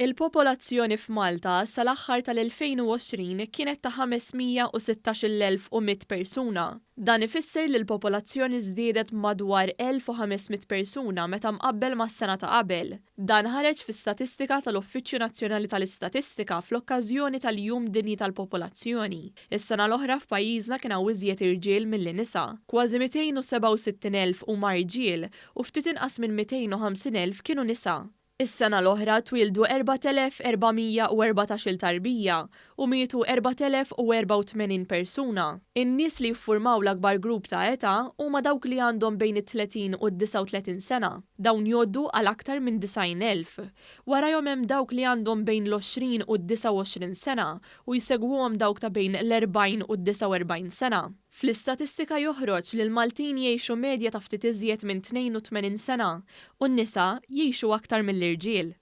Il-popolazzjoni f'Malta sal-aħħar tal-2020 kienet ta' 516,100 persuna. Dan ifisser li l-popolazzjoni żdiedet madwar 1500 persuna meta mqabbel mas-sena ta' qabel. Dan ħareġ fis-statistika tal-Uffiċċju Nazzjonali tal-Istatistika fl-okkażjoni tal-Jum Dinji tal-Popolazzjoni. Is-sena l-oħra f'pajjiżna kien hawn iżjed irġiel milli nisa. Kważi 267,000 huma irġiel u ftit inqas minn 250,000 kienu nisa. Is-sena l-oħra twildu 4,414 tarbija u mietu 4,084 persuna. In-nies li jiffurmaw l-akbar grupp ta' età huma dawk li għandhom bejn it-30 u d-39 sena. Dawn jgħoddu għal aktar minn 90,000. Warahom hemm dawk li għandhom bejn l-20 u d-29 sena u jsegwuhom dawk ta' bejn l-40 u d-49 sena. Fl-istatistika joħroġ li l-Maltin jgħixu medja ta' ftit iżjed minn 82 sena u n-nisa jgħixu aktar mill-irġiel.